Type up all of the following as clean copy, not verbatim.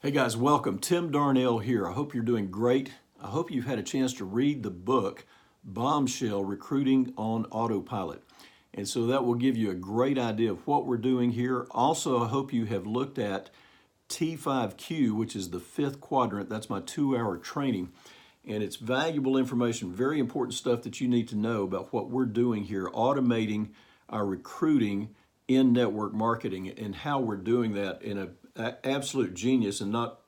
Hey guys, welcome. Tim Darnell here. I hope you're doing great. I hope you've had a chance to read the book, Bombshell Recruiting on Autopilot. And so that will give you a great idea of what we're doing here. Also, I hope you have looked at T5Q, which is the fifth quadrant. That's my 2-hour training. And it's valuable information, very important stuff that you need to know about what we're doing here, automating our recruiting in network marketing and how we're doing that in a absolute genius, and not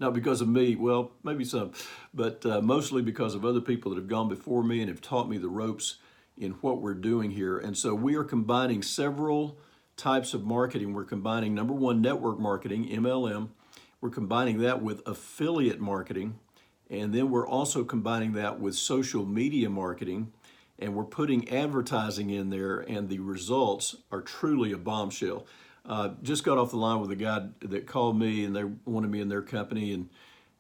not because of me, well, maybe some, but mostly because of other people that have gone before me and have taught me the ropes in what we're doing here. And so we are combining several types of marketing. We're combining, number one, network marketing, MLM. We're combining that with affiliate marketing, and then we're also combining that with social media marketing, and we're putting advertising in there, and the results are truly a bombshell. Just got off the line with a guy that called me, and they wanted me in their company,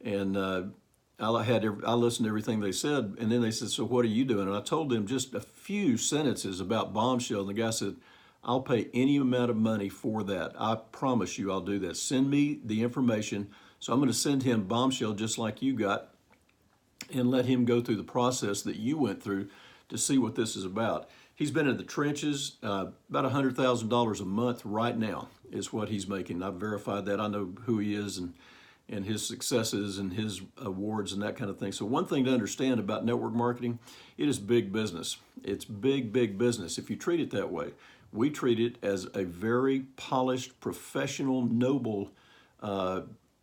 and I listened to everything they said, and then they said, "So what are you doing?" And I told them just a few sentences about Bombshell, and the guy said, "I'll pay any amount of money for that. I promise you, I'll do that. Send me the information." So I'm going to send him Bombshell just like you got, and let him go through the process that you went through to see what this is about. He's been in the trenches, about $100,000 a month right now is what he's making. I've verified that. I know who he is and his successes and his awards and that kind of thing. So one thing to understand about network marketing, it is big business. It's big, big business if you treat it that way. We treat it as a very polished, professional, noble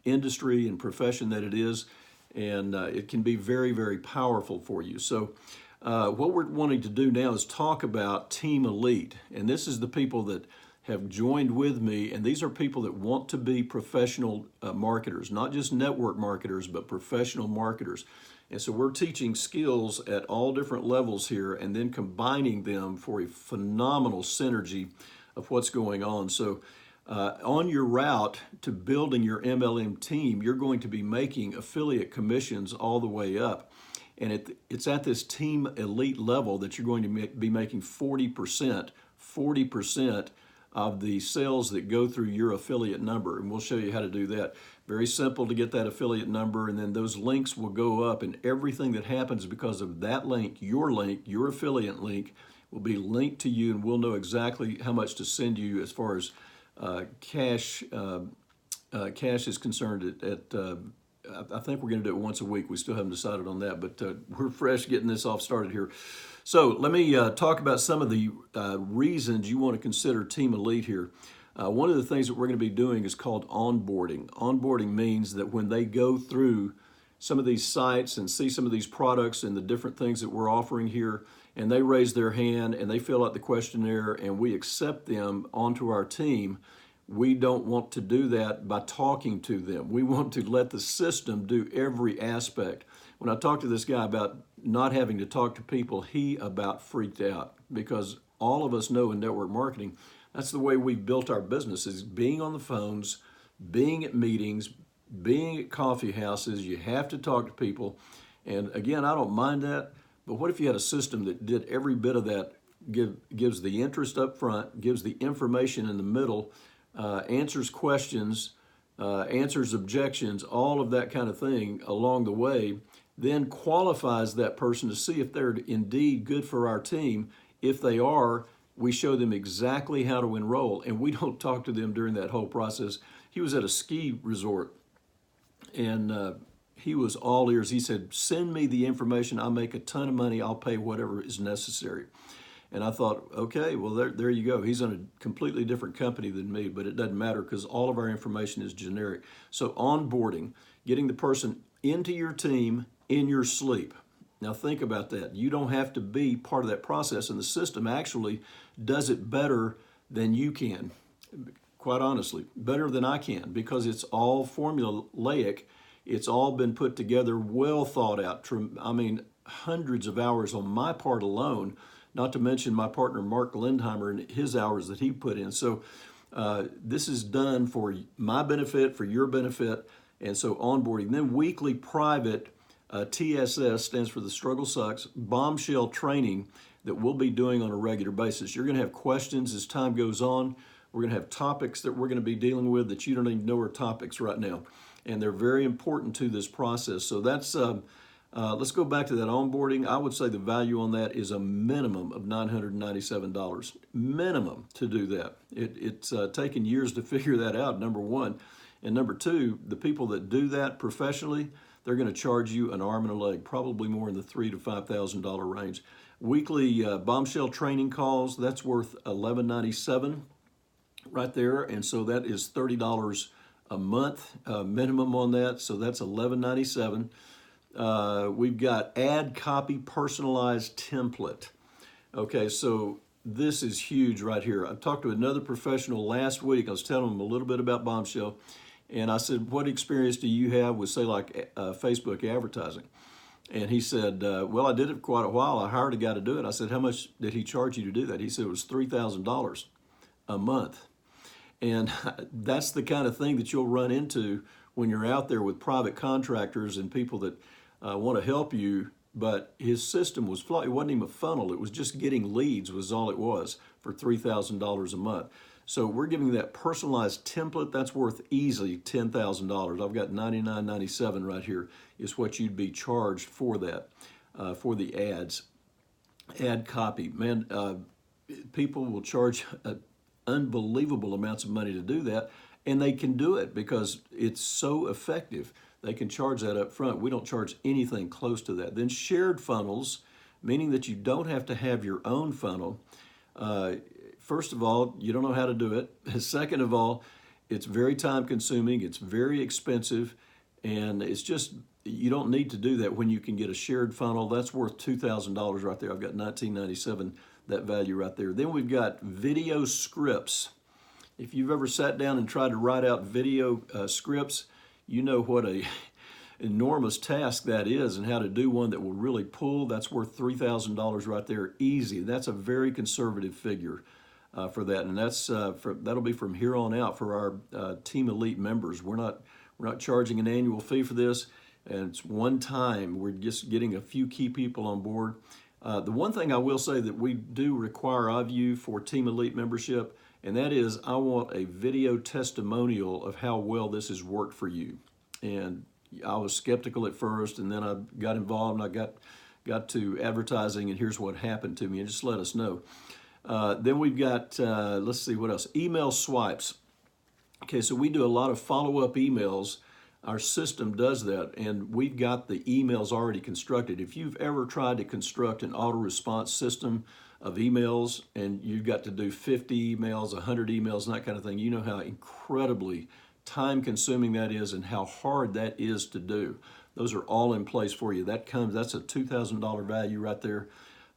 industry and profession that it is, and it can be very, very powerful for you. So what we're wanting to do now is talk about Team Elite. And this is the people that have joined with me. And these are people that want to be professional marketers, not just network marketers, but professional marketers. And so we're teaching skills at all different levels here and then combining them for a phenomenal synergy of what's going on. So on your route to building your MLM team, you're going to be making affiliate commissions all the way up. And it's at this Team Elite level that you're going to be making 40% of the sales that go through your affiliate number. And we'll show you how to do that. Very simple to get that affiliate number, and then those links will go up, and everything that happens because of that link, your affiliate link, will be linked to you, and we'll know exactly how much to send you as far as cash is concerned I think we're going to do it once a week. We still haven't decided on that, but we're fresh getting this off started here. So let me talk about some of the reasons you want to consider Team Elite here. One of the things that we're going to be doing is called onboarding. Onboarding means that when they go through some of these sites and see some of these products and the different things that we're offering here, and they raise their hand and they fill out the questionnaire and we accept them onto our team, we don't want to do that by talking to them. We want to let the system do every aspect. When I talked to this guy about not having to talk to people, he about freaked out, because all of us know in network marketing, that's the way we've built our business, is being on the phones, being at meetings, being at coffee houses. You have to talk to people. And again, I don't mind that, but what if you had a system that did every bit of that, gives the interest up front, gives the information in the middle, answers questions, answers objections, all of that kind of thing along the way, then qualifies that person to see if they're indeed good for our team. If they are, we show them exactly how to enroll, and we don't talk to them during that whole process. He was at a ski resort, and he was all ears. He said, "Send me the information. I'll make a ton of money. I'll pay whatever is necessary." And I thought, okay, well, there you go. He's in a completely different company than me, but it doesn't matter because all of our information is generic. So onboarding, getting the person into your team in your sleep. Now think about that. You don't have to be part of that process, and the system actually does it better than you can, quite honestly, better than I can, because it's all formulaic. It's all been put together, well thought out. I mean, hundreds of hours on my part alone, not to mention my partner Mark Lindheimer and his hours that he put in. So this is done for my benefit, for your benefit, and so onboarding. Then weekly private TSS stands for the Struggle Sucks Bombshell training that we'll be doing on a regular basis. You're going to have questions as time goes on. We're going to have topics that we're going to be dealing with that you don't even know are topics right now. And they're very important to this process. So that's, let's go back to that onboarding. I would say the value on that is a minimum of $997. Minimum to do that. It's taken years to figure that out, number one. And number two, the people that do that professionally, they're going to charge you an arm and a leg, probably more in the $3,000 to $5,000 range. Weekly bombshell training calls, that's worth $11.97 right there. And so that is $30 a month minimum on that. So that's $11.97. We've got ad copy personalized template. Okay, so this is huge right here. I talked to another professional last week. I was telling him a little bit about Bombshell. And I said, what experience do you have with, say, like Facebook advertising? And he said, well, I did it for quite a while. I hired a guy to do it. I said, how much did he charge you to do that? He said it was $3,000 a month. And that's the kind of thing that you'll run into when you're out there with private contractors and people that want to help you. But his system was flawed. It wasn't even a funnel. It was just getting leads was all it was for $3,000 a month. So we're giving that personalized template. That's worth easily $10,000. I've got $99.97 right here is what you'd be charged for that, for the ads. Ad copy. Man, people will charge unbelievable amounts of money to do that, and they can do it because it's so effective. They can charge that up front. We don't charge anything close to that. Then shared funnels, meaning that you don't have to have your own funnel. First of all, you don't know how to do it. Second of all, it's very time consuming, it's very expensive, and it's just, you don't need to do that when you can get a shared funnel. That's worth $2,000 right there. I've got $19.97, that value right there. Then we've got video scripts. If you've ever sat down and tried to write out video scripts, you know what a enormous task that is and how to do one that will really pull. That's worth $3,000 right there, easy. That's a very conservative figure for that, and that'll be from here on out for our Team Elite members. We're not charging an annual fee for this, and it's one time. We're just getting a few key people on board. The one thing I will say that we do require of you for Team Elite membership, and that is I want a video testimonial of how well this has worked for you. And I was skeptical at first, and then I got involved, and I got to advertising, and here's what happened to me, and just let us know. Then we've got, let's see, what else? Email swipes. Okay, so we do a lot of follow-up emails. Our system does that, and we've got the emails already constructed. If you've ever tried to construct an auto-response system of emails, and you've got to do 50 emails, 100 emails, and that kind of thing, you know how incredibly time-consuming that is and how hard that is to do. Those are all in place for you. That's a $2,000 value right there.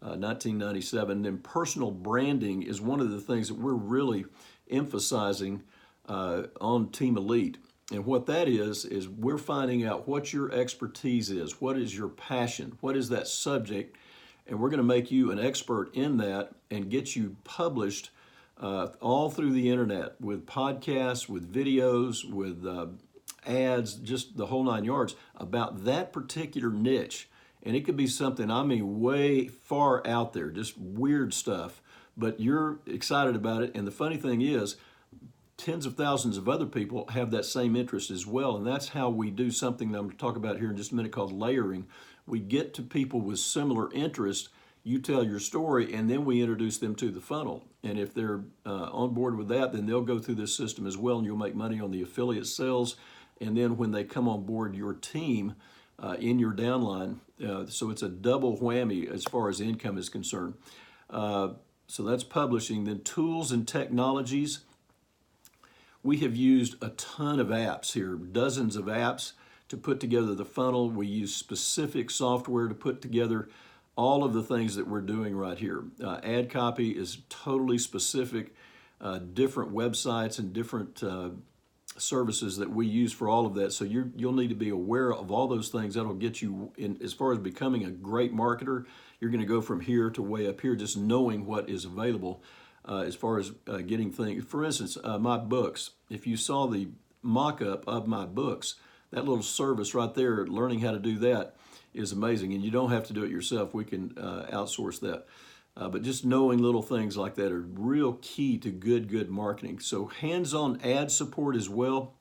$19.97. Then personal branding is one of the things that we're really emphasizing on Team Elite. And what that is we're finding out what your expertise is, what is your passion, what is that subject, and we're going to make you an expert in that and get you published all through the internet with podcasts, with videos, with ads, just the whole nine yards about that particular niche. And it could be something, I mean, way far out there, just weird stuff, but you're excited about it. And the funny thing is, tens of thousands of other people have that same interest as well. And that's how we do something that I'm going to talk about here in just a minute called layering. We get to people with similar interests, you tell your story, and then we introduce them to the funnel. And if they're on board with that, then they'll go through this system as well, and you'll make money on the affiliate sales. And then when they come on board your team, in your downline, so it's a double whammy as far as income is concerned. So that's publishing. Then tools and technologies. We have used a ton of apps here, dozens of apps to put together the funnel. We use specific software to put together all of the things that we're doing right here. Ad copy is totally specific, different websites and different services that we use for all of that. So you'll need to be aware of all those things. That'll get you in as far as becoming a great marketer. You're going to go from here to way up here, just knowing what is available as far as getting things. For instance, my books. If you saw the mock-up of my books, that little service right there, learning how to do that is amazing. And you don't have to do it yourself. We can outsource that. But just knowing little things like that are real key to good marketing. So hands-on ad support as well,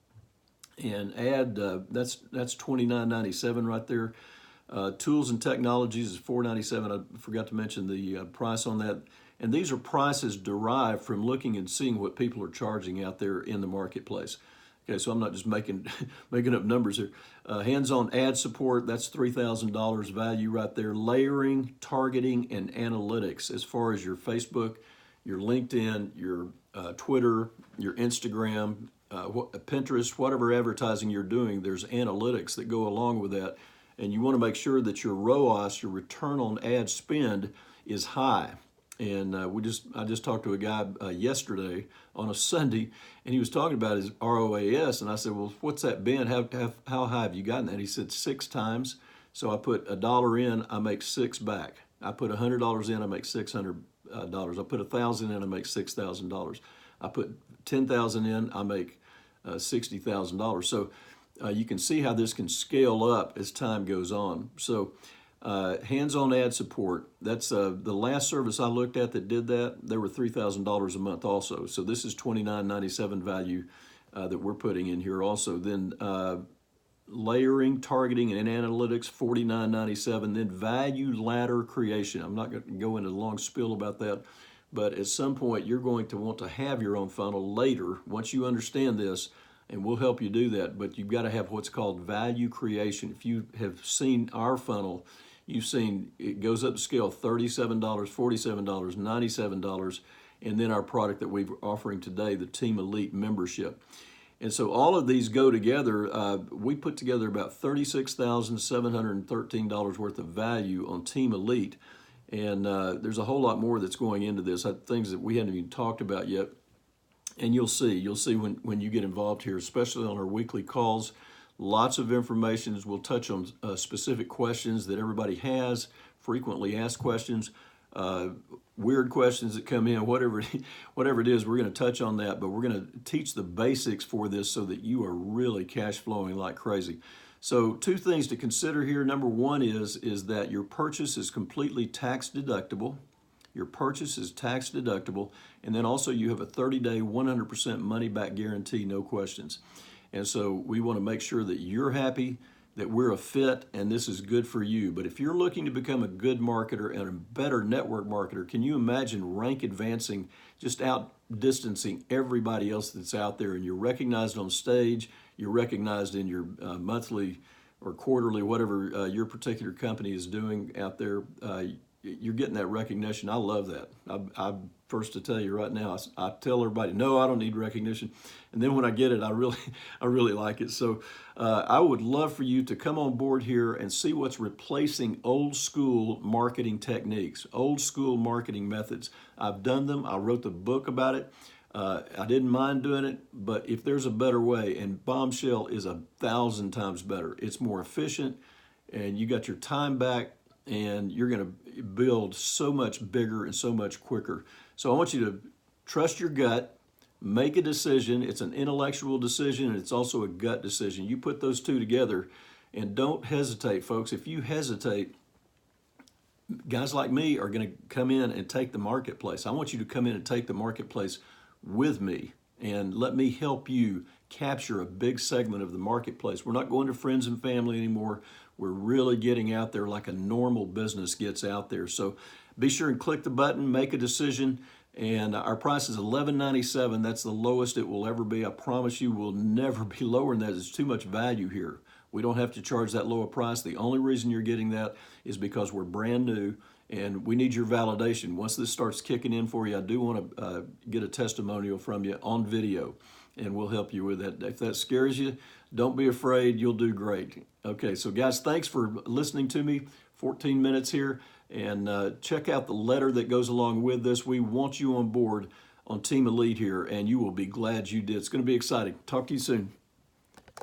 and that's $29.97 right there. Tools and technologies is $4.97. I forgot to mention the price on that. And these are prices derived from looking and seeing what people are charging out there in the marketplace. Okay, so I'm not just making making up numbers here. Hands-on ad support, that's $3,000 value right there. Layering, targeting, and analytics as far as your Facebook, your LinkedIn, your Twitter, your Instagram, Pinterest, whatever advertising you're doing, there's analytics that go along with that. And you want to make sure that your ROAS, your return on ad spend, is high. And I just talked to a guy yesterday on a Sunday, and he was talking about his ROAS, and I said, "Well, what's that been? How high have you gotten that?" He said 6 times. So I put $1 in, I make 6 back. I put $100 in, I make $600. I put 1,000 in, I make $6,000. I put 10,000 in, I make $60,000. So you can see how this can scale up as time goes on. So hands-on ad support, that's the last service I looked at that did that. They were $3,000 a month also. So this is $29.97 value that we're putting in here also. Then layering, targeting, and analytics, $49.97. Then value ladder creation. I'm not going to go into a long spiel about that, but at some point you're going to want to have your own funnel later once you understand this, and we'll help you do that. But you've got to have what's called value creation. If you have seen our funnel, you've seen it goes up to scale $37, $47, $97, and then our product that we're offering today, the Team Elite membership. And so all of these go together. We put together about $36,713 worth of value on Team Elite. And there's a whole lot more that's going into this, things that we hadn't even talked about yet. And you'll see when you get involved here, especially on our weekly calls, lots of information. We'll touch on specific questions that everybody has, frequently asked questions, weird questions that come in, whatever it is, we're going to touch on that, but we're going to teach the basics for this so that you are really cash flowing like crazy. So 2 things to consider here. Number 1 is that your purchase is completely tax deductible. Your purchase is tax deductible, and then also you have a 30-day 100% money back guarantee, no questions. And so we want to make sure that you're happy, that we're a fit, and this is good for you. But if you're looking to become a good marketer and a better network marketer, can you imagine rank advancing, just outdistancing everybody else that's out there, and you're recognized on stage, you're recognized in your monthly or quarterly, whatever your particular company is doing out there, you're getting that recognition. I love that. I'm first to tell you right now. I tell everybody, no, I don't need recognition, and then when I get it, I really like it. So I would love for you to come on board here and see what's replacing old school marketing techniques, old school marketing methods. I've done them. I wrote the book about it. I didn't mind doing it, but if there's a better way, and Bombshell is 1,000 times better. It's more efficient, and you got your time back, and you're going to build so much bigger and so much quicker. So I want you to trust your gut, make a decision. It's an intellectual decision, and it's also a gut decision. You put those 2 together, and don't hesitate, folks. If you hesitate, guys like me are going to come in and take the marketplace. I want you to come in and take the marketplace with me, and let me help you capture a big segment of the marketplace. We're not going to friends and family anymore. We're really getting out there like a normal business gets out there. So be sure and click the button, make a decision, and our price is $11.97. That's the lowest it will ever be. I promise you we'll never be lower than that. There's too much value here. We don't have to charge that low a price. The only reason you're getting that is because we're brand new, and we need your validation. Once this starts kicking in for you, I do want to get a testimonial from you on video, and we'll help you with that. If that scares you, don't be afraid. You'll do great. Okay, so guys, thanks for listening to me. 14 minutes here, and check out the letter that goes along with this. We want you on board on Team Elite here, and you will be glad you did. It's going to be exciting. Talk to you soon.